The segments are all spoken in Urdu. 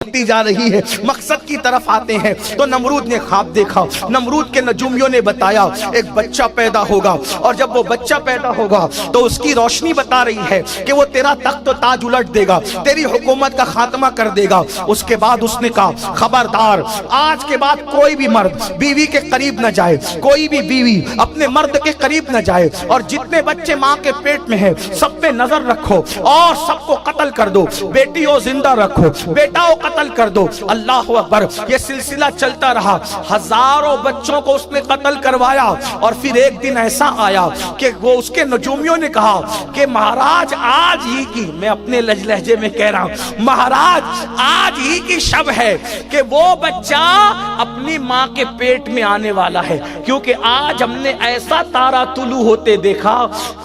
نکلتی جا رہی ہے، مقصد کی طرف آتے ہیں تو نمرود نے خواب دیکھا. نمرود کے نجومیوں نے بتایا ایک بچہ پیدا ہوگا، اور جب وہ بچہ پیدا ہوگا تو اس کی روشنی بتا رہی ہے کہ وہ تیرا تخت و تاج الٹ دے گا، تیری حکومت کا خاتمہ کر دے گا. اس کے بعد اس نے کہا خبردار، آج کے بعد کوئی بھی مرد بیوی کے قریب نہ جائے، کوئی بھی بیوی اپنے مرد کے قریب نہ جائے، اور جتنے بچے ماں کے پیٹ میں ہیں سب پہ نظر رکھو اور سب کو قتل کر دو، بیٹیوں زندہ رکھو، بیٹاؤں قتل کر دو. اللہ اکبر. یہ سلسلہ چلتا رہا، ہزاروں بچوں کو اس نے قتل کروایا. اور پھر ایک دن ایسا آیا کہ وہ اس کے نجومیوں نے کہا کہ مہاراج آج ہی کی، میں اپنے لہجے میں کہہ رہا ہوں، مہاراج آج ہی کی شب ہے کہ وہ بچہ اپنی ماں کے پیٹ میں آنے والا ہے، کیونکہ آج ہم نے ایسا تارا طلوع ہوتے دیکھا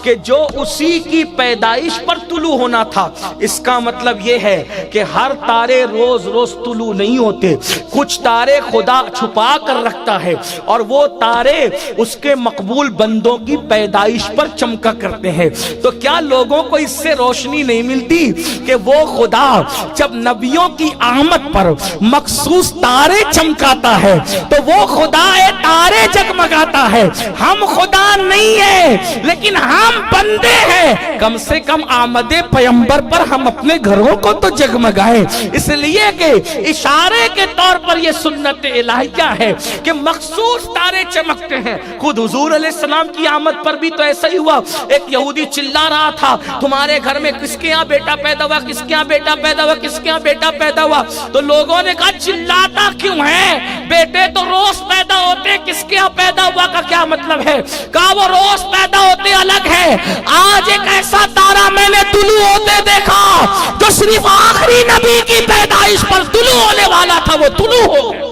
کہ جو اسی کی پیدائش پر طلوع ہونا تھا. اس کا مطلب یہ ہے کہ ہر تارے روز روز طلوع نہیں ہوتے، کچھ تارے خدا چھپا کر رکھتا ہے اور وہ تارے اس کے مقبول بندوں کی پیدائش پر چمکا کرتے ہیں. تو کیا لوگوں کو اس سے روشنی نہیں ملتی کہ وہ خدا جب نبیوں کی آمد پر مخصوص تارے چمکاتا ہے تو وہ خدا تارے جگمگاتا ہے. ہم خدا نہیں ہیں لیکن ہم بندے ہیں، کم سے کم آمد پیغمبر پر ہم اپنے گھروں کو تو جگمگائیں. اس لیے کہ اشارے کے طور پر یہ سنت الہیہ ہے کہ مخصوص تارے چمکتے ہیں. خود حضور علیہ السلام کی آمد پر بھی تو ایسا ہی ہوا. ایک یہودی چلا رہا تھا تمہارے گھر میں کس کے ہاں بیٹا پیدا ہوا، کس کے ہاں بیٹا پیدا ہوا، کس کے ہاں بیٹا پیدا ہوا. تو لوگوں نے کہا چلاتا کیوں ہے، بیٹے تو روز پیدا ہوتے، کس کے ہاں پیدا ہوا کا کیا مطلب ہے. کہا وہ روز پیدا ہوتے الگ ہے، آج ایک ایسا تارا میں نے طلوع ہوتے دیکھا جو صرف آخری نبی کی پیدائش پر طلوع ہونے والا تھا، وہ طلوع ہو گیا.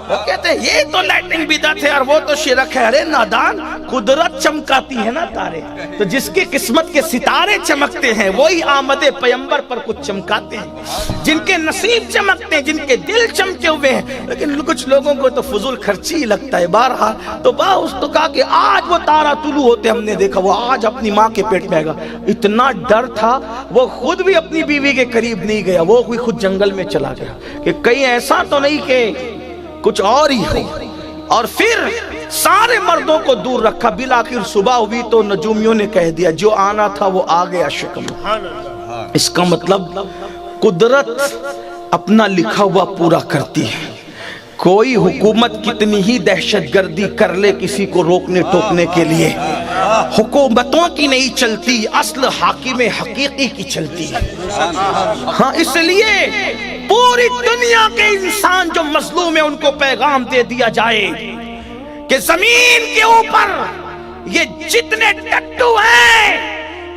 وہ کہتے ہیں یہ تو لائٹنگ بدعت ہے اور وہ تو شرک ہے. ارے نادان، قدرت چمکاتی ہے نا تارے، تو جس کی قسمت کے ستارے چمکتے ہیں وہی آمد پیغمبر پر کچھ چمکاتے ہیں، جن کے نصیب چمکتے ہیں، جن کے دل چمکے ہوئے ہیں. لیکن کچھ لوگوں کو تو فضول خرچی ہی لگتا ہے. بہرحال تو اس تو کہا کہ آج وہ تارا طلوع ہوتے ہم نے دیکھا، وہ آج اپنی ماں کے پیٹ میں آئے گا. اتنا ڈر تھا وہ خود بھی اپنی بیوی کے قریب نہیں گیا، وہ بھی خود جنگل میں چلا گیا کہ کہیں ایسا تو نہیں کہ کچھ اور ہی ہو. اور پھر سارے مردوں کو دور رکھا. بالآخر صبح ہوئی تو نجومیوں نے کہہ دیا جو آنا تھا وہ آ گیا شکم. اس کا مطلب قدرت اپنا لکھا ہوا پورا کرتی ہے. کوئی حکومت کتنی ہی دہشت گردی کر لے کسی کو روکنے ٹوکنے کے لیے، حکومتوں کی نہیں چلتی، اصل حاکم حقیقی کی چلتی ہے. ہاں اس لیے پوری دنیا کے انسان جو مظلوم ہیں ان کو پیغام دے دیا جائے کہ زمین کے اوپر یہ جتنے ٹٹو ہیں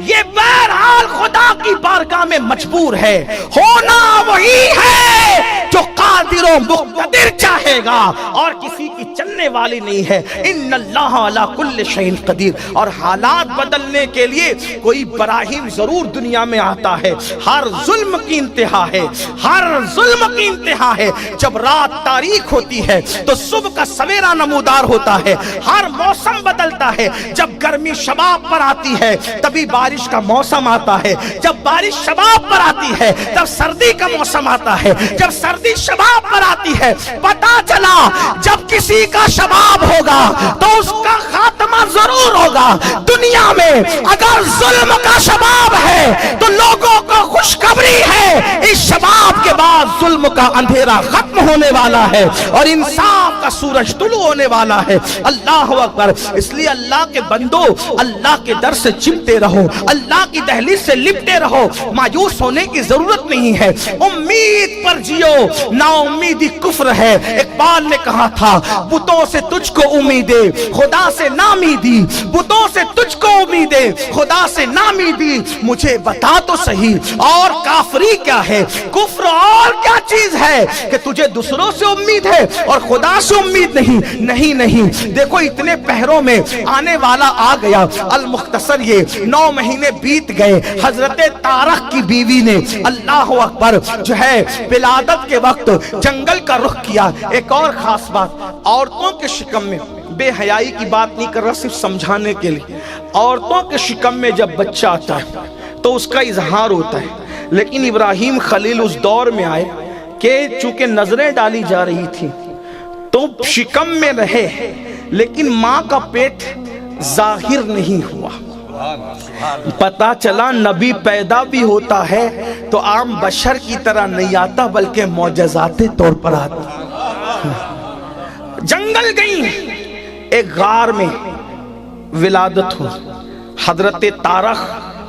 یہ بہرحال خدا کی بارگاہ میں مجبور ہے. ہونا وہی ہے جو قادر و مقتدر چاہے گا اور کسی کی چلنے والی نہیں ہے. ان اللہ علی کل شیء قدیر. اور حالات بدلنے کے لیے کوئی براہیم ضرور دنیا میں آتا ہے. ہر ظلم کی انتہا ہے، ہر ظلم کی انتہا ہے. جب رات تاریک ہوتی ہے تو صبح کا سویرا نمودار ہوتا ہے. ہر موسم بدلتا ہے. جب گرمی شباب پر آتی ہے تبھی بارش کا موسم آتا ہے. جب بارش شباب پر آتی ہے تب سردی کا موسم آتا ہے. جب سردی شباب پر آتی ہے پتا چلا جب کسی کا شباب ہوگا تو اس کا خاتمہ ضرور ہوگا. دنیا میں اگر ظلم کا شباب ہے تو لوگوں کو خوشخبری ہے اس شباب کے بعد ظلم کا اندھیرا ختم ہونے والا ہے اور انصاف کا سورج طلوع ہونے والا ہے. اللہ اکبر. اس لیے اللہ کے بندو اللہ کے در سے چمٹے رہو، اللہ کی دہلیز سے لپٹے رہو. مایوس ہونے کی ضرورت نہیں ہے، امید پر جیو. نا امیدی کفر ہے. اقبال نے کہا تھا بتوں سے تجھ کو امیدیں خدا سے نامیدی، بتوں سے تجھ کو امیدیں خدا سے نامیدی. مجھے بتا تو صحیح اور کافری کیا ہے، کفر اور کیا چیز ہے کہ تجھے دوسروں سے امید ہے اور خدا سے امید نہیں. نہیں نہیں، دیکھو اتنے پہروں میں آنے والا آ گیا. المختصر یہ 9 مہینے بیت گئے. حضرت طارق کی بیوی نے اللہ اکبر جو ہے ولادت کے وقت جنگل کا رخ کیا. ایک اور خاص بات، عورتوں کے شکم میں، بے حیائی کی بات نہیں کر رہا صرف سمجھانے کے لیے، عورتوں کے شکم میں جب بچہ آتا ہے تو اس کا اظہار ہوتا ہے. لیکن ابراہیم خلیل اس دور میں آئے کہ چونکہ نظریں ڈالی جا رہی تھی تو شکم میں رہے، لیکن ماں کا پیٹ ظاہر نہیں ہوا۔ پتا چلا نبی پیدا بھی ہوتا ہے تو عام بشر کی طرح نہیں آتا، بلکہ معجزاتی طور پر آتا۔ جنگل گئی، ایک غار میں ولادت ہو، حضرت طارق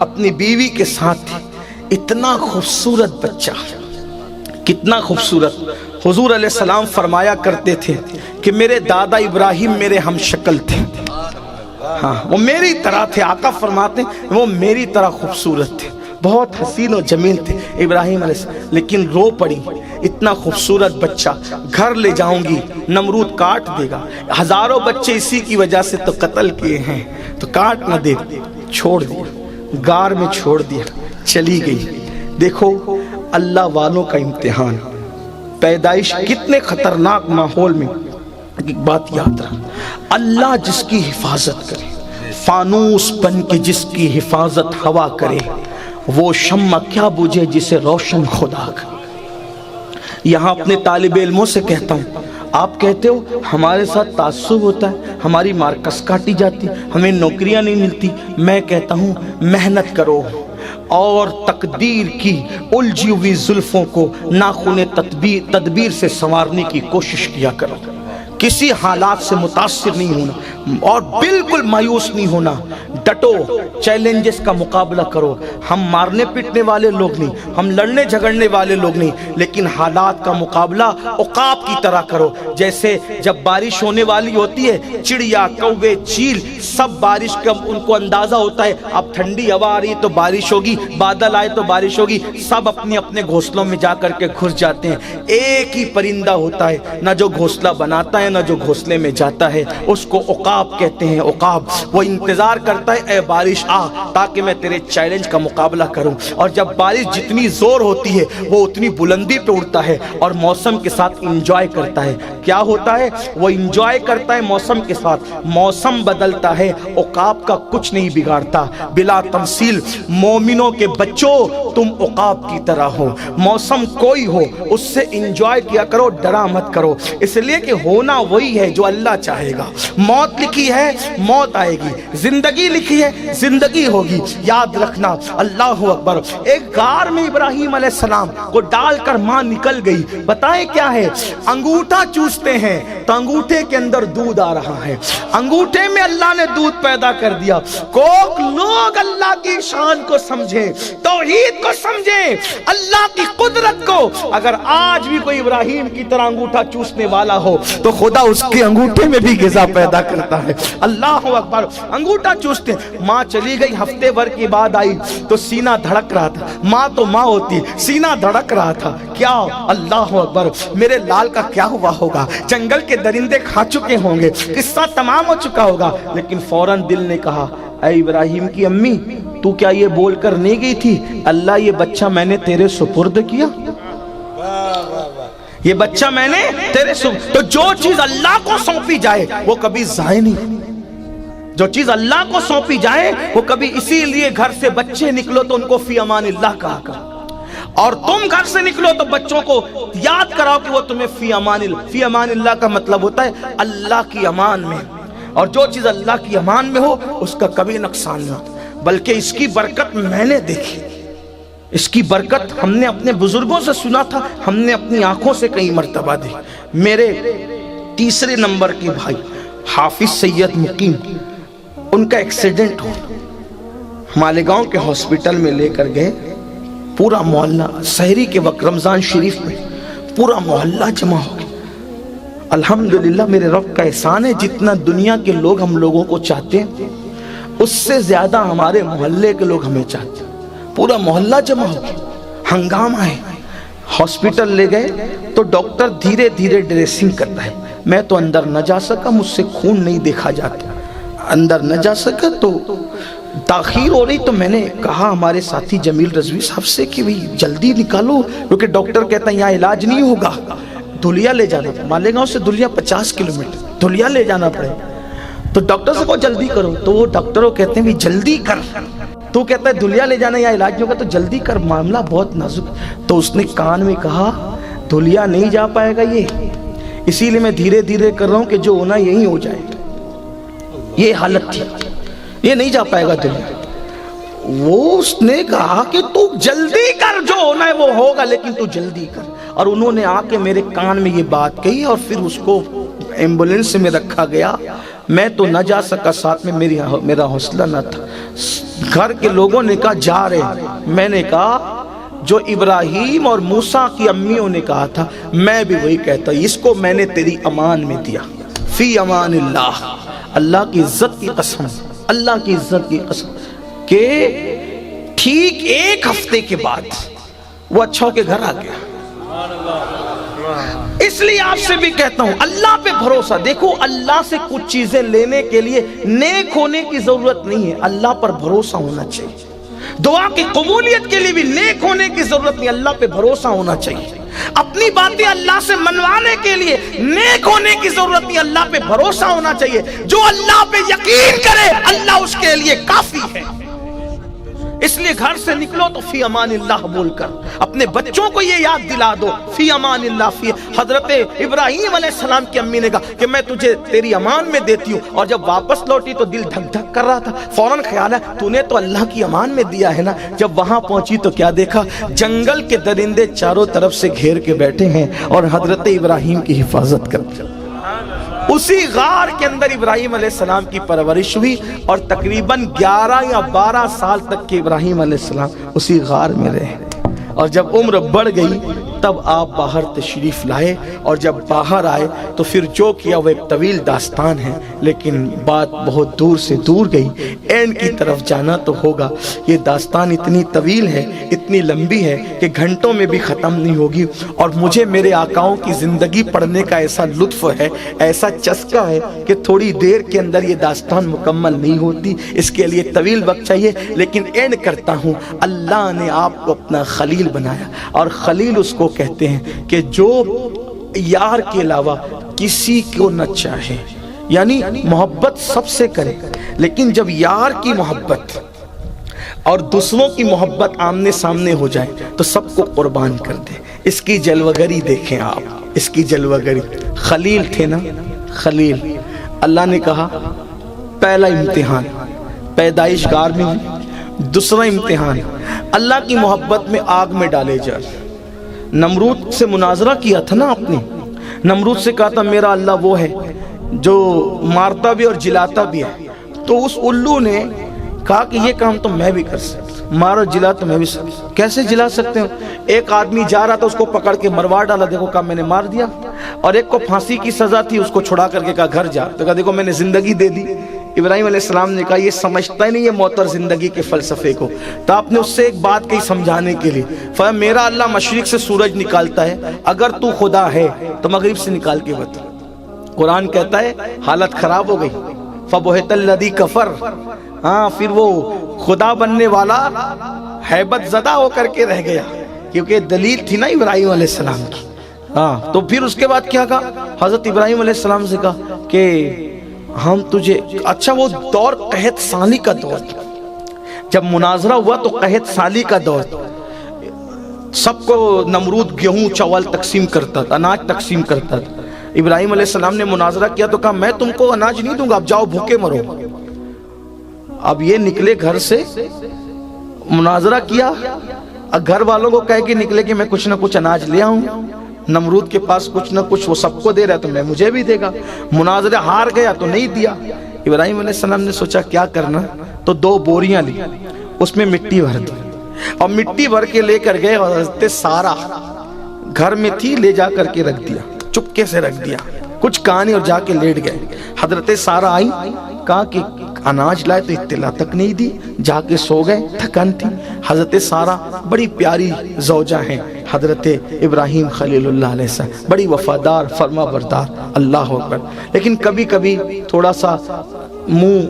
اپنی بیوی کے ساتھ تھی۔ اتنا خوبصورت بچہ، کتنا خوبصورت۔ حضور علیہ السلام فرمایا کرتے تھے کہ میرے دادا ابراہیم میرے ہم شکل تھے، ہاں وہ میری طرح تھے۔ آقا فرماتے ہیں وہ میری طرح خوبصورت تھے، بہت حسین و جمیل تھے ابراہیم علیہ السلام، لیکن رو پڑی، اتنا خوبصورت بچہ گھر لے جاؤں گی نمرود کاٹ دے گا، ہزاروں بچے اسی کی وجہ سے تو قتل کیے ہیں، تو کاٹ نہ دے، چھوڑ دیا، غار میں چھوڑ دیا، چلی گئی۔ دیکھو اللہ والوں کا امتحان، پیدائش کتنے خطرناک ماحول میں۔ ایک بات یاد رکھ، اللہ جس کی حفاظت کرے، فانوس بن کے جس کی حفاظت ہوا کرے، وہ شمع کیا بجھے جسے روشن خدا کرے۔ یہاں اپنے طالب علموں سے کہتا ہوں، آپ کہتے ہو ہمارے ساتھ تعصب ہوتا ہے، ہماری مارکس کاٹی جاتی، ہمیں نوکریاں نہیں ملتی۔ میں کہتا ہوں محنت کرو اور تقدیر کی الجھی ہوئی زلفوں کو ناخن تدبیر سے سنوارنے کی کوشش کیا کرو۔ کسی حالات سے متاثر نہیں ہونا اور بالکل مایوس نہیں ہونا، ڈٹو، چیلنجز کا مقابلہ کرو۔ ہم مارنے پیٹنے والے لوگ نہیں، ہم لڑنے جھگڑنے والے لوگ نہیں، لیکن حالات کا مقابلہ عقاب کی طرح کرو۔ جیسے جب بارش ہونے والی ہوتی ہے، چڑیا، کوے، چیل سب بارش کا ان کو اندازہ ہوتا ہے، اب ٹھنڈی ہوا آ رہی تو بارش ہوگی، بادل آئے تو بارش ہوگی، سب اپنے اپنے گھونسلوں میں جا کر کے گھس جاتے ہیں۔ ایک ہی پرندہ ہوتا ہے، نہ جو گھونسلہ بناتا ہے نہ جو گھونسلے میں جاتا ہے، اس کو عقاب کہتے ہیں۔ عقاب وہ انتظار کرتا ہے اے بارش آ تاکہ میں تیرے چیلنج کا مقابلہ کروں، اور جب بارش جتنی زور ہوتی ہے وہ اتنی بلندی پہ اڑتا ہے اور موسم کے ساتھ انجوائے کرتا ہے۔ کیا ہوتا ہے؟ وہ انجوائے کرتا ہے موسم کے ساتھ، موسم بدلتا ہے، عقاب کا کچھ نہیں بگاڑتا۔ بلا تمثیل مومنوں کے بچوں تم عقاب کی طرح ہو، موسم کوئی ہو اس سے انجوائے کیا کرو، ڈرا مت کرو، اس لیے کہ ہونا وہی ہے جو اللہ چاہے گا۔ موت لکھی ہے موت آئے گی، زندگی لکھی ہے زندگی ہوگی، یاد رکھنا۔ اللہ اکبر۔ ایک غار میں ابراہیم علیہ السلام کو ڈال کر ماں نکل گئی، بتائیں کیا ہے؟ انگوٹھا چوستے ہیں تو انگوٹھے کے اندر دودھ آ رہا ہے، انگوٹھے میں اللہ نے دودھ پیدا کر دیا۔ کوک لوگ اللہ کی شان کو سمجھیں، توحید کو سمجھیں، اللہ کی قدرت کو۔ اگر آج بھی کوئی ابراہیم کی طرح انگوٹھا چوسنے والا ہو تو خدا اس کے انگوٹھے میں بھی غذا پیدا کرتا ہے۔ اللہ اکبر۔ انگوٹھا چوستے، ماں چلی گئی، ہفتے بھر کے بعد آئی تو سینہ دھڑک رہا تھا، ماں تو ماں ہوتی، سینہ دھڑک رہا تھا، کیا؟ اللہ اکبر۔ میرے لال کا کیا ہوا ہوگا؟ جنگل کے درندے کھا چکے ہوں گے، قصہ تمام ہو چکا ہوگا، لیکن فوراً دل نے کہا اے ابراہیم کی امی، تو کیا یہ بول کر نہیں گئی تھی اللہ یہ بچہ میں نے تیرے سپرد کیا؟ یہ بچہ میں نے تیرے تو جو چیز اللہ کو سونپی جائے وہ کبھی ضائع نہیں، جو چیز اللہ کو سونپی جائے وہ کبھی۔ اسی لیے گھر سے بچے نکلو تو ان کو فی امان اللہ کہا کرو، اور تم گھر سے نکلو تو بچوں کو یاد کراؤ کہ وہ تمہیں فی امان اللہ کا مطلب ہوتا ہے اللہ کی امان میں، اور جو چیز اللہ کی امان میں ہو اس کا کبھی نقصان نہ ہو۔ بلکہ اس کی برکت میں نے دیکھی، اس کی برکت ہم نے اپنے بزرگوں سے سنا تھا، ہم نے اپنی آنکھوں سے کئی مرتبہ دی۔ میرے تیسرے نمبر کے بھائی حافظ سید مقیم، ان کا ایکسیڈنٹ ہو، مالیگاؤں کے ہاسپٹل میں لے کر گئے، پورا محلہ سحری کے وقت رمضان شریف میں پورا محلہ جمع ہو گیا۔ الحمدللہ میرے رب کا احسان ہے، جتنا دنیا کے لوگ ہم لوگوں کو چاہتے ہیں اس سے زیادہ ہمارے محلے کے لوگ ہمیں چاہتے ہیں۔ پورا محلہ جمع ہو گیا، ہنگامہ ہے۔ ہاسپٹل لے گئے تو ڈاکٹر دھیرے دھیرے ڈریسنگ کرتا ہے، میں تو اندر نہ جا سکا، مجھ سے خون نہیں دیکھا جاتا، اندر نہ جا سکا، تو تاخیر ہو رہی تو میں نے کہا ہمارے ساتھی جمیل رضوی صاحب سے کہ بھئی جلدی نکالو، کیونکہ ڈاکٹر کہتا ہے یہاں علاج نہیں ہوگا، دھولیا لے جانا، مالیگاؤں سے دھولیا 50 کلومیٹر، دھولیا لے جانا پڑے۔ تو ڈاکٹر سے کہو جلدی کرو، تو وہ ڈاکٹر کو کہتے ہیں بھی جلدی کر، تو کہتا ہے دھلیا لے جانا یا علاج نہیں ہوگا تو جلدی کر، معاملہ بہت نازک۔ تو اس نے کان میں کہا دھلیا نہیں جا پائے گا یہ، اسی لیے میں دھیرے دھیرے کر رہا ہوں کہ جو ہونا یہی ہو جائے۔ یہ حالت تھی، یہ نہیں جا پائے گا دھلیا۔ وہ اس نے کہا کہ تو جلدی کر، جو ہونا ہے وہ ہوگا لیکن تو جلدی کر۔ اور انہوں نے آ کے میرے کان میں یہ بات کہی اور پھر اس کو ایمبولینس میں رکھا گیا۔ میں تو نہ جا سکا، ساتھ میں میرا حوصلہ نہ تھا۔ گھر کے لوگوں نے کہا جا رہے، میں نے کہا جو ابراہیم اور موسیٰ کی امیوں نے کہا تھا میں بھی وہی کہتا ہوں، اس کو میں نے تیری امان میں دیا، فی امان اللہ، اللہ کی عزت کی قسم، اللہ کی عزت کی قسم، کہ ٹھیک 1 ہفتے کے بعد وہ اچھا ہو کے گھر آ گیا۔ اس لیے آپ سے بھی کہتا ہوں اللہ پہ بھروسہ، دیکھو اللہ سے کچھ چیزیں لینے کے لیے نیک ہونے کی ضرورت نہیں ہے، اللہ پر بھروسہ ہونا چاہیے۔ دعا کی قبولیت کے لیے بھی نیک ہونے کی ضرورت نہیں، اللہ پہ بھروسہ ہونا چاہیے۔ اپنی باتیں اللہ سے منوانے کے لیے نیک ہونے کی ضرورت نہیں، اللہ پہ بھروسہ ہونا چاہیے۔ جو اللہ پہ یقین کرے اللہ اس کے لیے کافی ہے۔ اس لیے گھر سے نکلو تو فی امان اللہ بول کر اپنے بچوں کو یہ یاد دلا دو، فی امان اللہ۔ فی حضرت ابراہیم علیہ السلام کی امی نے کہا کہ میں تجھے تیری امان میں دیتی ہوں، اور جب واپس لوٹی تو دل دھک دھک کر رہا تھا، فوراً خیال ہے تو نے تو اللہ کی امان میں دیا ہے نا۔ جب وہاں پہنچی تو کیا دیکھا، جنگل کے درندے چاروں طرف سے گھیر کے بیٹھے ہیں اور حضرت ابراہیم کی حفاظت کرتے ہیں۔ اسی غار کے اندر ابراہیم علیہ السلام کی پرورش ہوئی اور تقریباً 11 یا 12 سال تک کے ابراہیم علیہ السلام اسی غار میں رہے، اور جب عمر بڑھ گئی تب آپ باہر تشریف لائے، اور جب باہر آئے تو پھر جو کیا وہ ایک طویل داستان ہے، لیکن بات بہت دور سے دور گئی، اینڈ کی طرف جانا تو ہوگا۔ یہ داستان اتنی طویل ہے، اتنی لمبی ہے کہ گھنٹوں میں بھی ختم نہیں ہوگی، اور مجھے میرے آقاؤں کی زندگی پڑھنے کا ایسا لطف ہے، ایسا چسکا ہے کہ تھوڑی دیر کے اندر یہ داستان مکمل نہیں ہوتی، اس کے لیے طویل وقت چاہیے۔ لیکن اینڈ کرتا ہوں، اللہ نے آپ کو اپنا خلیل بنایا، اور خلیل اس کو کہتے ہیں کہ جو یار کے علاوہ کسی کو نہ چاہے، یعنی محبت سب سے کرے، لیکن جب یار کی محبت اور دوسروں کی محبت آمنے سامنے ہو جائے تو سب کو قربان کر دے۔ اس کی جلوگری دیکھیں آپ، اس کی جلوگری۔ خلیل تھے نا، خلیل، اللہ نے کہا پہلا امتحان پیدائش گار میں ہوئی، دوسرا امتحان اللہ کی محبت میں آگ میں ڈالے جائے۔ نمرود سے مناظرہ کیا تھا نا آپ نے، نمرود سے کہا تھا میرا اللہ وہ ہے جو مارتا بھی اور جلاتا بھی ہے، تو اس الو نے کہا کہ یہ کام تو میں بھی کر سکتا، مارو جلا تو میں بھی سکتا۔ کیسے جلا سکتے ہو؟ ایک آدمی جا رہا تھا، اس کو پکڑ کے مروا ڈالا، دیکھو کہا میں نے مار دیا، اور ایک کو پھانسی کی سزا تھی، اس کو چھڑا کر کے کہا گھر جا، تو کہا دیکھو میں نے زندگی دے دی۔ ابراہیم علیہ السلام نے کہا یہ سمجھتا ہی نہیں ہے موت اور زندگی کے فلسفے کو، تو آپ نے اس سے ایک بات کہی سمجھانے کے لیے، فرمایا میرا اللہ مشرق سے سورج نکالتا ہے، اگر تو خدا ہے تو مغرب سے نکال کے بتا۔ قرآن کہتا ہے حالت خراب ہو گئی، فَبُهِتَ الَّذِي كَفَرَ، ہاں پھر وہ خدا بننے والا ہیبت زدہ ہو کر کے رہ گیا، کیونکہ دلیل تھی نا ابراہیم علیہ السلام کی۔ ہاں تو پھر اس کے بعد کیا کہا، حضرت ابراہیم علیہ السلام سے کہا کہ ہم تجھے، اچھا وہ دور قحط سالی کا دور تھا، جب مناظرہ ہوا تو قحط سالی کا دور تھا، سب کو نمرود گیہوں چاول تقسیم کرتا تھا، اناج تقسیم کرتا تھا۔ ابراہیم علیہ السلام نے مناظرہ کیا تو کہا میں تم کو اناج نہیں دوں گا، اب جاؤ بھوکے مرو۔ اب یہ نکلے گھر سے، مناظرہ کیا، اب گھر والوں کو کہہ کے نکلے کہ میں کچھ نہ کچھ اناج لے آؤں، نمرود کے پاس کچھ نہ کچھ وہ سب کو دے رہا ہے تو میں مجھے بھی دے گا، مناظرہ ہار گیا تو نہیں دیا۔ ابراہیم علیہ السلام نے سوچا کیا کرنا، تو 2 بوریاں لی، اس میں مٹی بھر دی، اور مٹی بھر کے لے کر گئے، اور حضرت سارا گھر میں تھی، لے جا کر کے رکھ دیا، چپکے سے رکھ دیا، کچھ کہانی، اور جا کے لیٹ گئے۔ حضرت سارا آئی، کہا کہ اناج لائے تو اطلاع تک نہیں دی، جا کے سو گئے، تھکن تھی۔ حضرت سارا بڑی پیاری زوجہ ہیں حضرت ابراہیم خلیل اللہ علیہ السلام، بڑی وفادار، فرما بردار، اللہ اکبر، لیکن کبھی کبھی تھوڑا سا منہ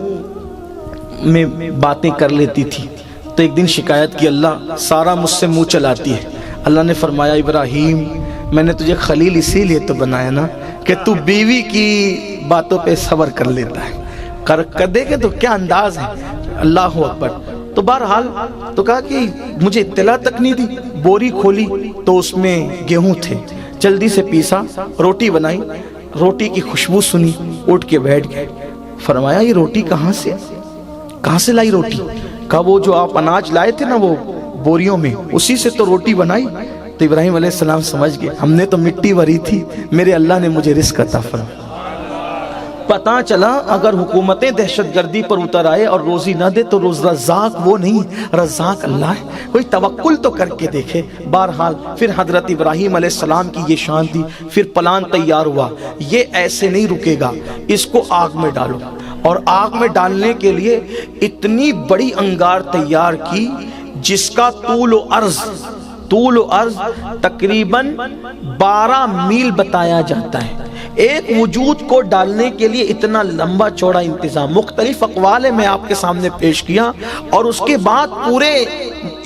میں باتیں کر لیتی تھی، تو ایک دن شکایت کی اللہ سارا مجھ سے منہ چلاتی ہے۔ اللہ نے فرمایا ابراہیم میں نے تجھے خلیل اسی لیے تو بنایا نا کہ تو بیوی کی باتوں پہ صبر کر لیتا ہے، کر دے گے تو کیا انداز ہے، اللہ اکبر۔ تو تو بہرحال تو کہا کہ مجھے اطلاع تک نہیں دی. بوری کھولی تو اس میں گیہوں تھے, جلدی سے پیسا, روٹی بنائی, روٹی کی خوشبو سنی, اٹھ کے بیٹھ گئے. فرمایا یہ روٹی کہاں سے لائی روٹی؟ کہا وہ جو آپ اناج لائے تھے نا وہ بوریوں میں, اسی سے تو روٹی بنائی. تو ابراہیم علیہ السلام سمجھ گئے ہم نے تو مٹی بھری تھی, میرے اللہ نے مجھے رزق عطا فرمایا. پتہ چلا اگر حکومتیں دہشت گردی پر اتر آئے اور روزی نہ دے تو رزاق وہ نہیں, رزاق اللہ ہے. کوئی توکل تو کر کے دیکھے. بہرحال پھر حضرت ابراہیم علیہ السلام کی یہ شان تھی. پھر پلان تیار ہوا, یہ ایسے نہیں رکے گا, اس کو آگ میں ڈالو. اور آگ میں ڈالنے کے لیے اتنی بڑی انگار تیار کی جس کا طول و عرض تقریباً 12 میل بتایا جاتا ہے. ایک وجود کو ڈالنے کے لیے اتنا لمبا چوڑا انتظام. مختلف اقوال میں آپ کے سامنے پیش کیا. اور اس کے بعد پورے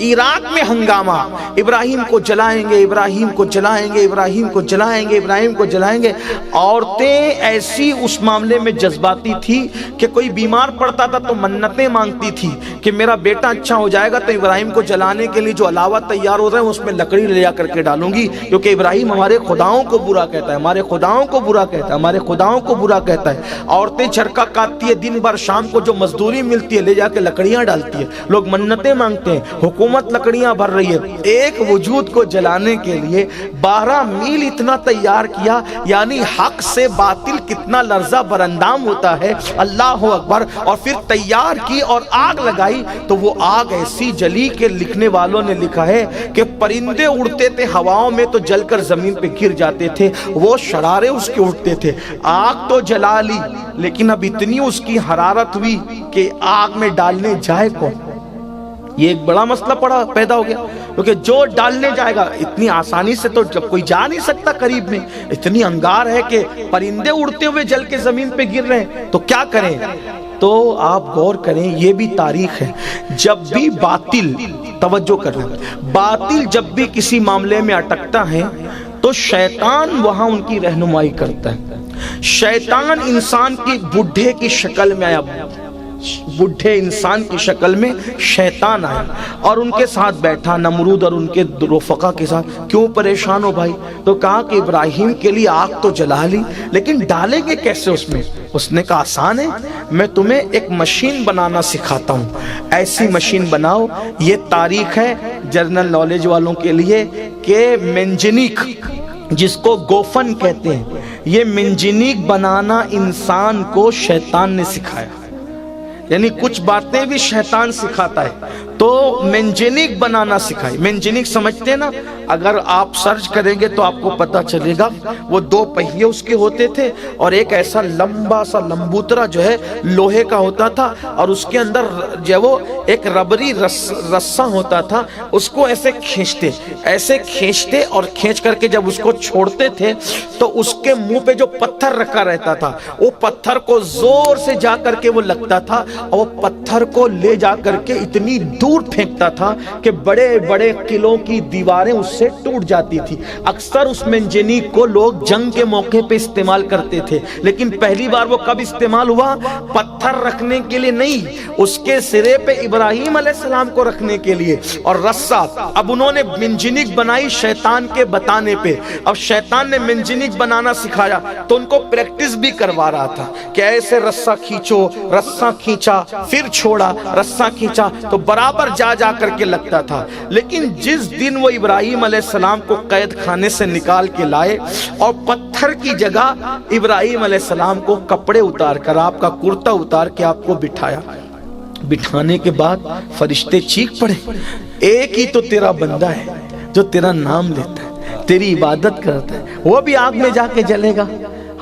عراق میں ہنگامہ, ابراہیم کو جلائیں گے, ابراہیم کو جلائیں گے, ابراہیم کو جلائیں گے, ابراہیم کو جلائیں گے. عورتیں ایسی اس معاملے میں جذباتی تھی کہ کوئی بیمار پڑتا تھا تو منتیں مانگتی تھی کہ میرا بیٹا اچھا ہو جائے گا تو ابراہیم کو جلانے کے لیے جو علاوہ تیار ہو رہا ہے اس میں لکڑی لے جا کر کے ڈالوں گی, کیونکہ ابراہیم ہمارے خداؤں کو برا کہتا ہے, ہمارے خداؤں کو برا کہتا ہے, ہمارے خداؤں کو برا کہتا ہے. عورتیں چرکا کاٹتی ہے, دن بھر شام کو جو مزدوری ملتی ہے لے جا کے لکڑیاں ڈالتی ہے, لوگ منتیں مانگتے ہیں, حکومت لکڑیاں بھر رہی ہے. ایک وجود کو جلانے کے لیے 12 میل اتنا تیار کیا. یعنی حق سے باطل کتنا لرزہ برندام ہوتا ہے, اللہ اکبر. اور پھر تیار کی اور آگ لگائی تو وہ آگ ایسی جلی کہ لکھنے والوں نے لکھا ہے کہ پرندے اڑتے تھے ہواؤں میں تو جل کر زمین پہ گر جاتے تھے, وہ شرارے اس کے اٹھتے تھے. آگ تو جلا لی لیکن اب اتنی اس کی حرارت ہوئی کہ آگ میں ڈالنے جائے کون. یہ ایک بڑا مسئلہ پیدا ہو گیا, کیونکہ جو ڈالنے جائے گا اتنی آسانی سے تو جب کوئی جا نہیں سکتا قریب میں, اتنی انگار ہے کہ پرندے اڑتے ہوئے جل کے زمین پہ گر رہے ہیں, تو کیا کریں. تو آپ غور کریں, یہ بھی تاریخ ہے, جب بھی باطل, توجہ کرنا, باطل جب بھی کسی معاملے میں اٹکتا ہے تو شیطان وہاں ان کی رہنمائی کرتا ہے. شیطان انسان کی بڈھے کی شکل میں آیا, بڈھے انسان کی شکل میں شیطان آیا اور ان کے ساتھ بیٹھا, نمرود اور ان کے رفقا کے ساتھ. کیوں پریشان ہو بھائی؟ تو کہا کہ ابراہیم کے لیے آگ تو جلا لی لیکن ڈالیں گے کیسے اس میں؟ اس نے کہا آسان ہے, میں تمہیں ایک مشین بنانا سکھاتا ہوں. ایسی مشین بناؤ, یہ تاریخ ہے جنرل نالج والوں کے لیے, کہ منجنیق جس کو گوفن کہتے ہیں, یہ منجنیق بنانا انسان کو شیطان نے سکھایا. یعنی کچھ باتیں بھی شیطان سکھاتا ہے. تو منجنیق بنانا سکھائی. منجنیق سمجھتے ہیں نا, اگر آپ سرچ کریں گے تو آپ کو پتا چلے گا, وہ 2 پہیے اس کے ہوتے تھے اور ایک ایسا لمبا سا لمبوترا جو ہے لوہے کا ہوتا تھا اور اس کے اندر جو وہ ایک ربری رسہ ہوتا تھا, اس کو ایسے کھینچتے اور کھینچ کر کے جب اس کو چھوڑتے تھے تو اس کے منہ پہ جو پتھر رکھا رہتا تھا وہ پتھر کو زور سے جا کر کے وہ لگتا تھا اور وہ پتھر کو لے جا کر کے اتنی دور پھینکتا تھا کہ بڑے بڑے قلعوں کی دیواریں اس سے ٹوٹ جاتی تھی. اکثر اس منجنیق کو لوگ جنگ کے موقع پہ استعمال کرتے تھے, لیکن پہلی بار وہ کب استعمال ہوا؟ پتھر رکھنے کے لیے نہیں, اس کے سرے پہ ابراہیم علیہ السلام کو رکھنے کے لیے. اور رسہ اب انہوں نے منجنیق بنائی شیطان کے بتانے پہ. اب شیطان نے منجنیق بنانا سکھایا تو ان کو پریکٹس بھی کروا رہا تھا کہ ایسے رسہ کھینچو, رسہ کھینچا پھر چھوڑا, رسہ کھینچا, تو برابر جا کر کے لگتا تھا. لیکن جس دن وہ ابراہیم علیہ السلام کو قید خانے سے نکال کے لائے اور پتھر کی جگہ ابراہیم علیہ السلام کو کپڑے اتار کر, آپ کا کرتا اتار کے آپ کو بٹھایا, بٹھانے کے بعد فرشتے چیخ پڑے, ایک ہی تو تیرا بندہ ہے جو تیرا نام لیتا ہے, تیری عبادت کرتا ہے, وہ بھی آگ میں جا کے جلے گا.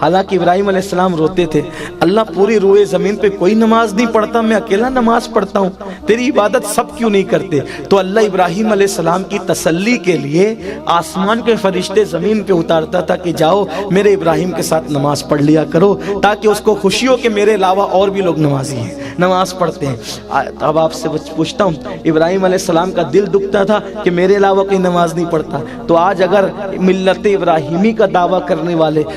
حالانکہ ابراہیم علیہ السلام روتے تھے, اللہ پوری روئے زمین پہ کوئی نماز نہیں پڑھتا, میں اکیلا نماز پڑھتا ہوں, تیری عبادت سب کیوں نہیں کرتے؟ تو اللہ ابراہیم علیہ السلام کی تسلی کے لیے آسمان کے فرشتے زمین پہ اتارتا تھا کہ جاؤ میرے ابراہیم کے ساتھ نماز پڑھ لیا کرو, تاکہ اس کو خوشی ہو کہ میرے علاوہ اور بھی لوگ نمازی ہیں, نماز پڑھتے ہیں. اب آپ سے پوچھتا ہوں, ابراہیم علیہ السلام کا دل دکھتا تھا کہ میرے علاوہ کوئی نماز نہیں پڑھتا, تو آج اگر ملت ابراہیمی کا دعویٰ کرنے والے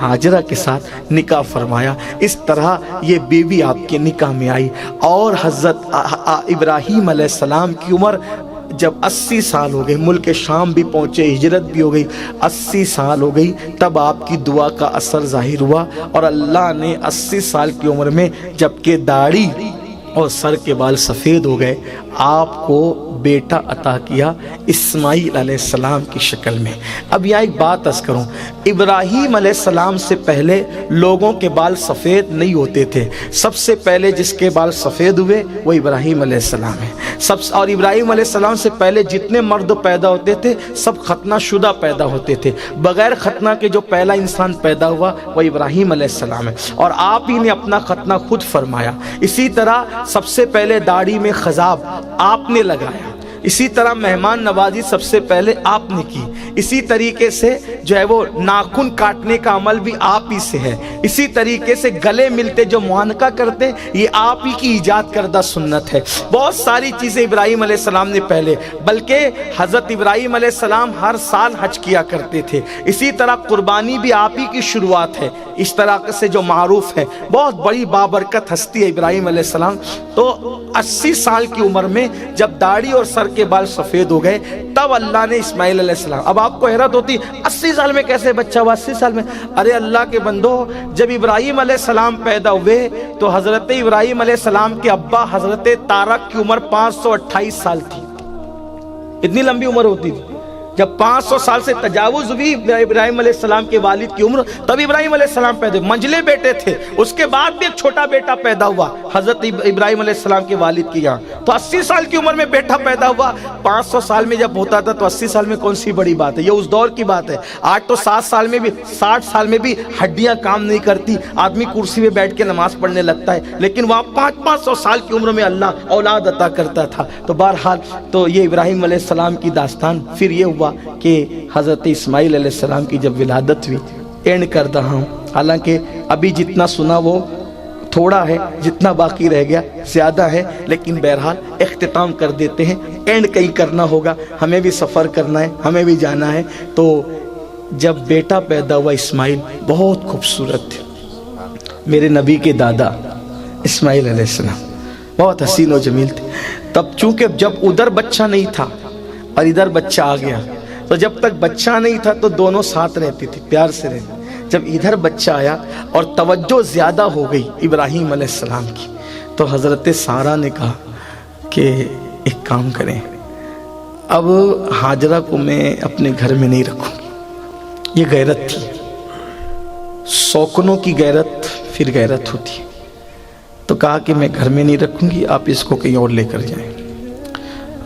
ہاجرہ کے ساتھ نکاح فرمایا. اس طرح یہ بیوی آپ کے نکاح میں آئی. اور حضرت ابراہیم علیہ السلام کی عمر جب 80 سال ہو گئی، ملک شام بھی پہنچے، ہجرت بھی ہو گئی، 80 سال ہو گئی، تب آپ کی دعا کا اثر ظاہر ہوا اور اللہ نے 80 سال کی عمر میں جبکہ داڑھی اور سر کے بال سفید ہو گئے، آپ کو بیٹا عطا کیا اسماعیل علیہ السلام کی شکل میں. اب یہاں ایک بات عرض کروں، ابراہیم علیہ السلام سے پہلے لوگوں کے بال سفید نہیں ہوتے تھے. سب سے پہلے جس کے بال سفید ہوئے وہ ابراہیم علیہ السلام ہے. اور ابراہیم علیہ السلام سے پہلے جتنے مرد پیدا ہوتے تھے سب ختنہ شدہ پیدا ہوتے تھے. بغیر ختنہ کے جو پہلا انسان پیدا ہوا وہ ابراہیم علیہ السلام ہے، اور آپ ہی نے اپنا ختنہ خود فرمایا. اسی طرح سب سے پہلے داڑھی میں خضاب آپ نے لگایا. اسی طرح مہمان نوازی سب سے پہلے آپ نے کی. اسی طریقے سے جو ہے وہ ناخن کاٹنے کا عمل بھی آپ ہی سے ہے. اسی طریقے سے گلے ملتے جو معانقہ کرتے یہ آپ ہی کی ایجاد کردہ سنت ہے. بہت ساری چیزیں ابراہیم علیہ السلام نے پہلے، بلکہ حضرت ابراہیم علیہ السلام ہر سال حج کیا کرتے تھے. اسی طرح قربانی بھی آپ ہی کی شروعات ہے. اس طرح سے جو معروف ہے، بہت بڑی بابرکت ہستی ہے ابراہیم علیہ السلام. تو 80 سال کی عمر میں جب داڑھی اور سر کے بال سفید ہو گئے تب اللہ نے اسماعیل علیہ السلام. اب آپ کو حیرت ہوتی 80 سال میں کیسے بچہ ہوا؟ 80 سال میں، ارے اللہ کے بندو، جب ابراہیم علیہ السلام پیدا ہوئے تو حضرت ابراہیم علیہ السلام کے ابا حضرت طارق کی عمر 528 سال تھی. اتنی لمبی عمر ہوتی تھی. جب 500 سال سے تجاوز ہوئی ابراہیم علیہ السلام کے والد کی عمر، تب ابراہیم علیہ السلام پیدا ہوئے. منجلے بیٹے تھے. اس کے بعد بھی ایک چھوٹا بیٹا پیدا ہوا حضرت ابراہیم علیہ السلام کے والد کی یہاں. تو 80 سال کی عمر میں بیٹا پیدا ہوا. 500 سال میں جب ہوتا تھا تو 80 سال میں کون سی بڑی بات ہے؟ یہ اس دور کی بات ہے. آج تو 60 سال میں بھی ہڈیاں کام نہیں کرتی، آدمی کرسی میں بیٹھ کے نماز پڑھنے لگتا ہے. لیکن وہاں 500 سال کی عمر میں اللہ اولاد عطا کرتا تھا. تو بہرحال تو یہ ابراہیم علیہ السلام کی داستان. پھر یہ ہوا کہ حضرت اسماعیل علیہ السلام کی جب ولادت ہوئی. اینڈ کر رہا ہوں، حالانکہ ابھی جتنا سنا وہ تھوڑا ہے، جتنا باقی رہ گیا زیادہ ہے، لیکن بہرحال اختتام کر دیتے ہیں. اینڈ کہیں کرنا ہوگا، ہمیں بھی سفر کرنا ہے، ہمیں بھی جانا ہے. تو جب بیٹا پیدا ہوا اسماعیل، بہت خوبصورت تھے. میرے نبی کے دادا اسماعیل علیہ السلام بہت حسین و جمیل تھے. تب چونکہ جب ادھر بچہ نہیں تھا اور ادھر بچہ آ گیا، تو جب تک بچہ نہیں تھا تو دونوں ساتھ رہتی تھی، پیار سے رہتی. جب ادھر بچہ آیا اور توجہ زیادہ ہو گئی ابراہیم علیہ السلام کی، تو حضرت سارہ نے کہا کہ ایک کام کریں، اب ہاجرہ کو میں اپنے گھر میں نہیں رکھوں گی. یہ غیرت تھی، سوکنوں کی غیرت پھر غیرت ہوتی. تو کہا کہ میں گھر میں نہیں رکھوں گی، آپ اس کو کہیں اور لے کر جائیں.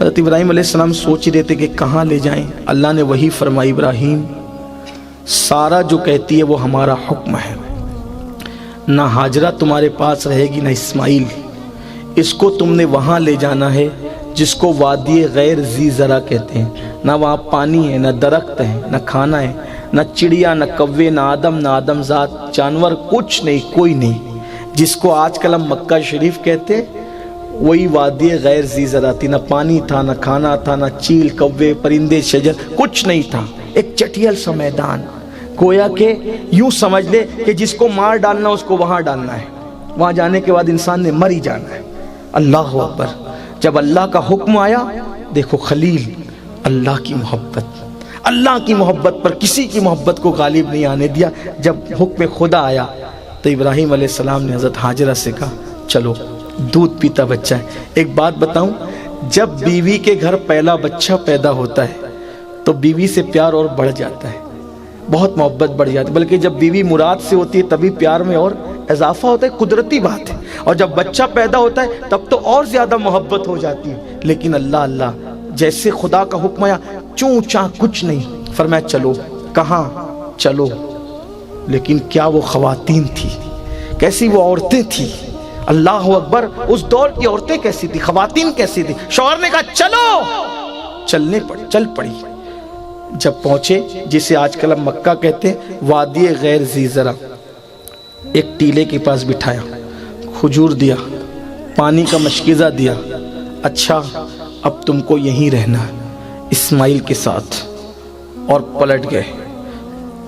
حضرت ابراہیم علیہ السلام سوچ رہے تھے کہ کہاں لے جائیں. اللہ نے وہی فرمائی، ابراہیم سارہ جو کہتی ہے وہ ہمارا حکم ہے. نہ ہاجرہ تمہارے پاس رہے گی نہ اسماعیل. اس کو تم نے وہاں لے جانا ہے جس کو وادی غیر ذی زرع کہتے ہیں. نہ وہاں پانی ہے، نہ درخت ہے، نہ کھانا ہے، نہ چڑیا، نہ کوے، نہ آدم ذات، جانور، کچھ نہیں، کوئی نہیں. جس کو آج کل ہم مکہ شریف کہتے وہی وادی غیر ذی زرع تھی. نہ پانی تھا، نہ کھانا تھا، نہ چیل، کوے، پرندے، شجر، کچھ نہیں تھا. ایک چٹیل سا میدان. گویا کہ یوں سمجھ لے کہ جس کو مار ڈالنا اس کو وہاں ڈالنا ہے. وہاں جانے کے بعد انسان نے مر ہی جانا ہے. اللہ اکبر. جب اللہ کا حکم آیا، دیکھو خلیل، اللہ کی محبت پر کسی کی محبت کو غالب نہیں آنے دیا. جب حکم خدا آیا تو ابراہیم علیہ السلام نے حضرت ہاجرہ سے کہا چلو، دودھ پیتا بچہ ہے. ایک بات بتاؤں، جب بیوی کے گھر پہلا بچہ پیدا ہوتا ہے تو بیوی سے پیار اور بڑھ جاتا ہے، بہت محبت بڑھ جاتی ہے. بلکہ جب بیوی مراد سے ہوتی ہے تبھی پیار میں اور اضافہ ہوتا ہے، قدرتی بات ہے. اور جب بچہ پیدا ہوتا ہے تب تو اور زیادہ محبت ہو جاتی ہے. لیکن اللہ جیسے خدا کا حکم آیا، چوں چاں کچھ نہیں، فرمایا چلو. کہاں چلو؟ لیکن کیا وہ خواتین تھی، کیسی وہ عورتیں تھی. اللہ اکبر. اس دور کی عورتیں کیسی تھی، خواتین کیسی تھی. شوہر نے کہا چلو، چل پڑی. جب پہنچے جسے آج کل ہم مکہ کہتے ہیں، وادی غیر ذی زرع، ایک ٹیلے کے پاس بٹھایا، کھجور دیا، پانی کا مشکیزہ دیا. اچھا اب تم کو یہیں رہنا ہے اسماعیل کے ساتھ. اور پلٹ گئے.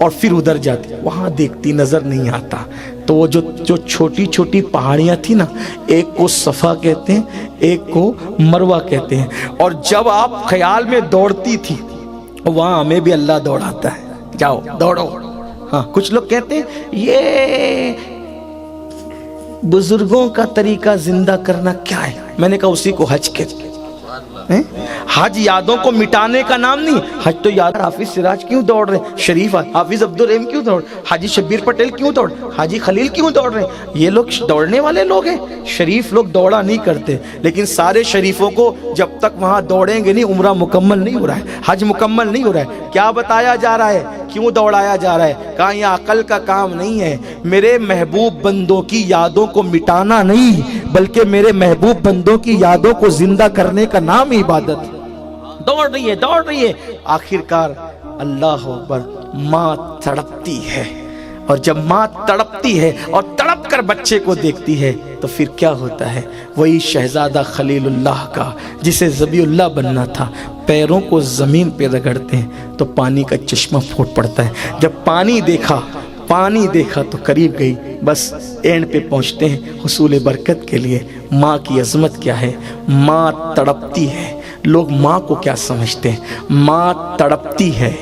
اور پھر ادھر جاتی، وہاں دیکھتی نظر نہیں آتا، تو وہ جو چھوٹی چھوٹی پہاڑیاں تھی نا، ایک کو صفا کہتے ہیں ایک کو مروہ کہتے ہیں، اور جب آپ خیال میں دوڑتی تھی وہاں ہمیں بھی اللہ دوڑاتا ہے، جاؤ دوڑو۔ ہاں کچھ لوگ کہتے ہیں یہ بزرگوں کا طریقہ زندہ کرنا کیا ہے، میں نے کہا اسی کو حج کہتے ہیں۔ حج یادوں کو مٹانے کا نام نہیں، حج تو یاد۔ حافظ سراج کیوں دوڑ رہے ہیں، شریف حافظ عبدالرحیم کیوں دوڑ، حاجی شبیر پٹیل کیوں دوڑ، حاجی خلیل کیوں دوڑ رہے ہیں، یہ لوگ دوڑنے والے لوگ ہیں، شریف لوگ دوڑا نہیں کرتے۔ لیکن سارے شریفوں کو جب تک وہاں دوڑیں گے نہیں، عمرہ مکمل نہیں ہو رہا ہے، حج مکمل نہیں ہو رہا ہے۔ کیا بتایا جا رہا ہے، کیوں دوڑایا جا رہا ہے؟ کہا یہ عقل کا کام نہیں ہے، میرے محبوب بندوں کی یادوں کو مٹانا نہیں، بلکہ میرے محبوب بندوں کی یادوں کو زندہ کرنے کا نام عبادت ہے۔ دوڑ رہی ہے، آخر کار اللہ اکبر، ماں تڑپتی ہے، اور جب ماں تڑپتی ہے اور تڑپ کر بچے کو دیکھتی ہے تو پھر کیا ہوتا ہے؟ وہی شہزادہ خلیل اللہ کا جسے ذبیح اللہ بننا تھا، پیروں کو زمین پہ رگڑتے ہیں تو پانی کا چشمہ پھوٹ پڑتا ہے۔ جب پانی دیکھا تو قریب گئی، بس اینڈ پہ پہنچتے ہیں حصول برکت کے لیے۔ ماں کی عظمت کیا ہے؟ ماں تڑپتی ہے، لوگ ماں کو کیا سمجھتے ہیں؟ ماں تڑپتی ہے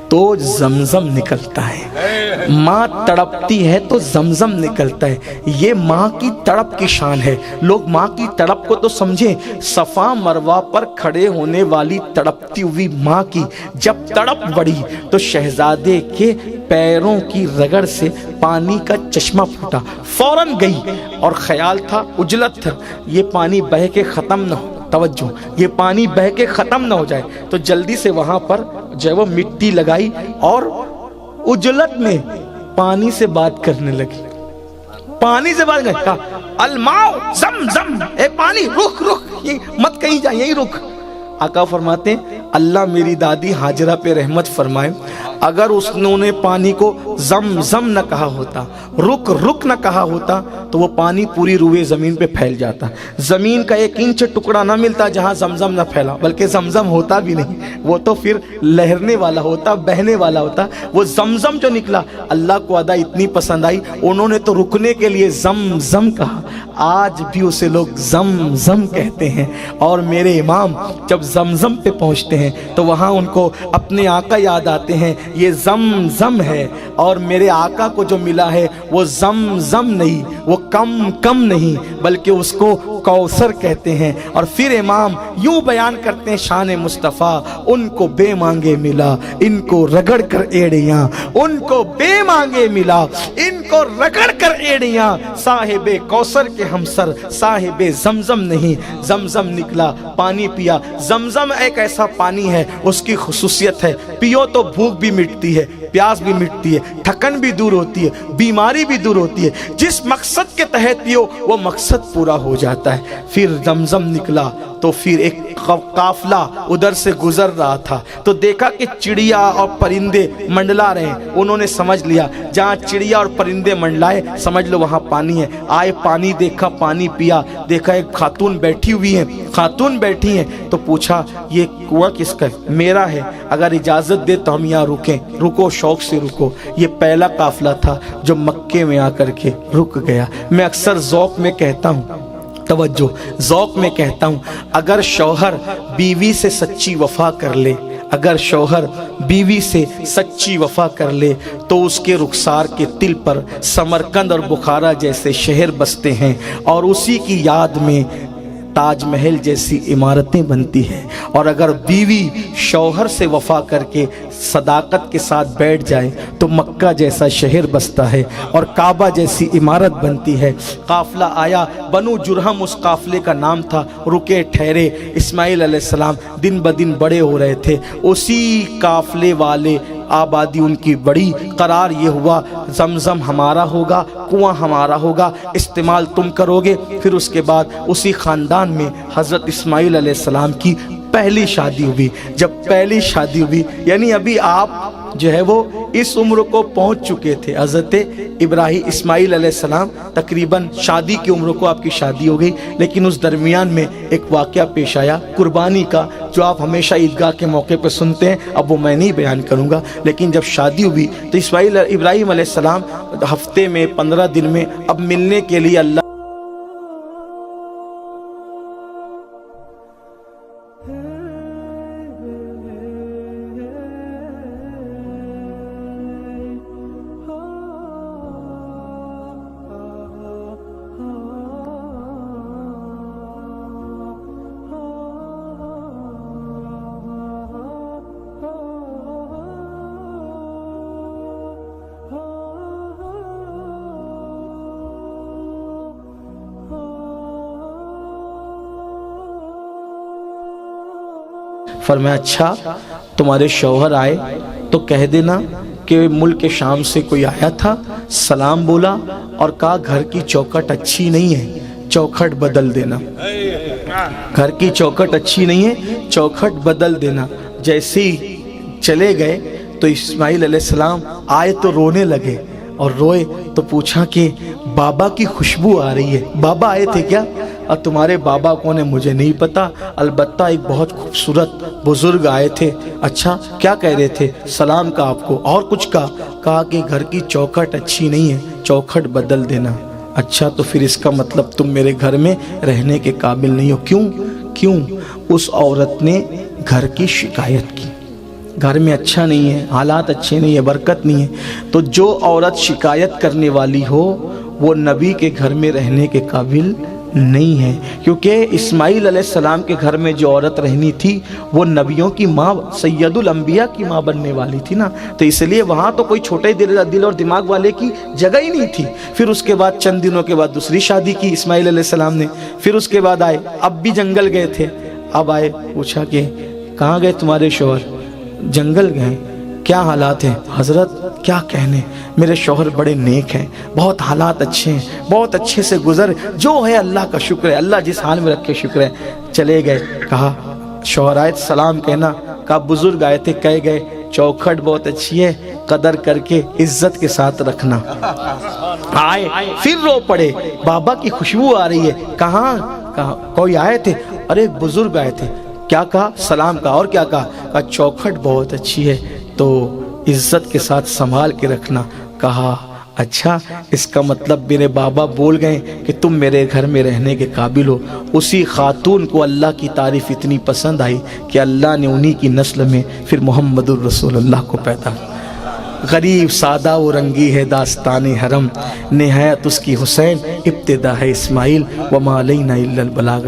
تو زمزم نکلتا ہے، ماں تڑپتی ہے تو زمزم نکلتا ہے، یہ ماں کی تڑپ کی شان ہے۔ لوگ ماں کی تڑپ کو تو سمجھیں، صفا مروہ پر کھڑے ہونے والی تڑپتی ہوئی ماں کی جب تڑپ بڑھی تو شہزادے کے پیروں کی رگڑ سے پانی کا چشمہ پھوٹا، فوراً گئی، اور خیال تھا، اجلت تھا، یہ پانی بہہ کے ختم نہ ہو، توجہ، یہ پانی بہہ کے ختم نہ ہو جائے، تو جلدی سے وہاں پر جو ہے وہ مٹی لگائی اور اجلت میں پانی سے بات کرنے لگی، پانی سے بات کرنے، کہا الماء زمزم، اے پانی رک، مت کہیں جائے، یہی رک۔ آقا فرماتے ہیں اللہ میری دادی ہاجرہ پہ رحمت فرمائے، اگر انہوں نے پانی کو زمزم نہ کہا ہوتا، رک نہ کہا ہوتا، تو وہ پانی پوری روئے زمین پہ پھیل جاتا، زمین کا 1 انچ ٹکڑا نہ ملتا جہاں زمزم نہ پھیلا، بلکہ زمزم ہوتا بھی نہیں، وہ تو پھر لہرنے والا ہوتا، بہنے والا ہوتا۔ وہ زمزم جو نکلا، اللہ کو ادا اتنی پسند آئی، انہوں نے تو رکنے کے لیے زمزم کہا، آج بھی اسے لوگ زمزم کہتے ہیں۔ اور میرے امام جب زمزم پہ پہنچتے ہیں تو وہاں ان کو اپنے آقا یاد آتے ہیں، یہ زمزم ہے، اور میرے آقا کو جو ملا ہے وہ زمزم نہیں، وہ کم نہیں، بلکہ اس کو کوثر کہتے ہیں۔ اور پھر امام یوں بیان کرتے ہیں شان مصطفیٰ، ان کو بے مانگے ملا، ان کو رگڑ کر ایڑیاں، ان کو بے مانگے ملا، ان کو رگڑ کر ایڑیاں، صاحب کوثر کے ہمسر، صاحب زمزم نہیں، زمزم نکلا، پانی پیا۔ زمزم ایک ایسا پانی ہے، اس کی خصوصیت ہے، پیو تو بھوک بھی مٹتی ہے، پیاس بھی مٹتی ہے، تھکن بھی دور ہوتی ہے، بیماری بھی دور ہوتی ہے، جس مقصد کے تحت پیو وہ مقصد پورا ہو جاتا ہے۔ پھر زمزم نکلا تو پھر ایک قافلہ ادھر سے گزر رہا تھا، تو دیکھا کہ چڑیا اور پرندے منڈلا رہے ہیں، انہوں نے سمجھ لیا جہاں چڑیا اور پرندے منڈلائے سمجھ لو وہاں پانی ہے، آئے پانی دیکھا، پانی پیا، دیکھا ایک خاتون بیٹھی ہوئی ہیں، خاتون بیٹھی ہیں، تو پوچھا یہ کنواں کس کا ہے؟ میرا ہے، اگر اجازت دے تو ہم یہاں رکیں۔ رکو، شوق سے رکو۔ یہ پہلا قافلہ تھا جو مکے میں آ کر کے رک گیا۔ میں اکثر ذوق میں کہتا ہوں، توجہ، ذوق میں کہتا ہوں، اگر شوہر بیوی سے سچی وفا کر لے، اگر شوہر بیوی سے سچی وفا کر لے تو اس کے رخسار کے تل پر سمرقند اور بخارا جیسے شہر بستے ہیں، اور اسی کی یاد میں تاج محل جیسی عمارتیں بنتی ہیں۔ اور اگر بیوی شوہر سے وفا کر کے صداقت کے ساتھ بیٹھ جائے تو مکہ جیسا شہر بستا ہے اور کعبہ جیسی عمارت بنتی ہے۔ قافلہ آیا، بنو جرہم اس قافلے کا نام تھا، رکے ٹھہرے، اسماعیل علیہ السلام دن بدن بڑے ہو رہے تھے، اسی قافلے والے آبادی ان کی بڑی، قرار یہ ہوا زمزم ہمارا ہوگا، کنواں ہمارا ہوگا، استعمال تم کرو گے۔ پھر اس کے بعد اسی خاندان میں حضرت اسماعیل علیہ السلام کی پہلی شادی ہوئی۔ جب پہلی شادی ہوئی، یعنی ابھی آپ جو ہے وہ اس عمر کو پہنچ چکے تھے. حضرت اسماعیل علیہ السلام تقریباً شادی کی عمر کو آپ کی شادی ہو گئی، لیکن اس درمیان میں ایک واقعہ پیش آیا قربانی کا، جو آپ ہمیشہ عیدگاہ کے موقع پہ سنتے ہیں. اب وہ میں نہیں بیان کروں گا، لیکن جب شادی ہوئی تو ابراہیم علیہ السلام ہفتے میں 15 دن میں اب ملنے کے لیے اللہ فرمایا اچھا تمہارے شوہر آئے تو کہہ دینا کہ ملک شام سے کوئی آیا تھا، سلام بولا اور کہا گھر کی چوکھٹ اچھی نہیں ہے، چوکھٹ بدل دینا. گھر کی چوکھٹ اچھی نہیں ہے، چوکھٹ بدل دینا. جیسے ہی چلے گئے تو اسماعیل علیہ السلام آئے تو رونے لگے، اور روئے تو پوچھا کہ بابا کی خوشبو آ رہی ہے، بابا آئے تھے کیا؟ اور تمہارے بابا کون ہے مجھے نہیں پتا، البتہ ایک بہت خوبصورت بزرگ آئے تھے. اچھا کیا کہہ رہے تھے؟ سلام کا آپ کو اور کچھ کہا کہ گھر کی چوکھٹ اچھی نہیں ہے، چوکھٹ بدل دینا. اچھا تو پھر اس کا مطلب تم میرے گھر میں رہنے کے قابل نہیں ہو. کیوں؟ اس عورت نے گھر کی شکایت کی، گھر میں اچھا نہیں ہے، حالات اچھے نہیں ہے، برکت نہیں ہے. تو جو عورت شکایت کرنے والی ہو وہ نبی کے گھر میں رہنے کے قابل نہیں ہے، کیونکہ اسماعیل علیہ السلام کے گھر میں جو عورت رہنی تھی وہ نبیوں کی ماں، سید الانبیاء کی ماں بننے والی تھی نا. تو اس لیے وہاں تو کوئی چھوٹے دل اور دماغ والے کی جگہ ہی نہیں تھی. پھر اس کے بعد چند دنوں کے بعد دوسری شادی کی اسماعیل علیہ السلام نے. پھر اس کے بعد آئے، اب بھی جنگل گئے تھے. اب آئے پوچھا کہ کہاں گئے تمہارے شوہر؟ جنگل گئے. کیا حالات ہیں؟ حضرت کیا کہنے، میرے شوہر بڑے نیک ہیں، بہت حالات اچھے ہیں، بہت اچھے سے گزر، جو ہے اللہ کا شکر ہے، اللہ جس حال میں رکھے شکر ہے. چلے گئے، کہا شوہر آئے سلام کہنا، کہا بزرگ آئے تھے کہہ گئے چوکھٹ بہت اچھی ہے، قدر کر کے عزت کے ساتھ رکھنا. آئے پھر رو پڑے، بابا کی خوشبو آ رہی ہے. کہاں کوئی آئے تھے؟ ارے بزرگ آئے تھے. کیا کہا؟ سلام کہا. اور کیا کہا؟ چوکھٹ بہت اچھی ہے تو عزت کے ساتھ سنبھال کے رکھنا. کہا اچھا اس کا مطلب میرے بابا بول گئے کہ تم میرے گھر میں رہنے کے قابل ہو. اسی خاتون کو اللہ کی تعریف اتنی پسند آئی کہ اللہ نے انہی کی نسل میں پھر محمد الرسول اللہ کو پیدا. غریب سادہ و رنگی ہے داستان حرم، نہایت اس کی حسین، ابتدا ہے اسماعیل، وما علینا الا البلاغ.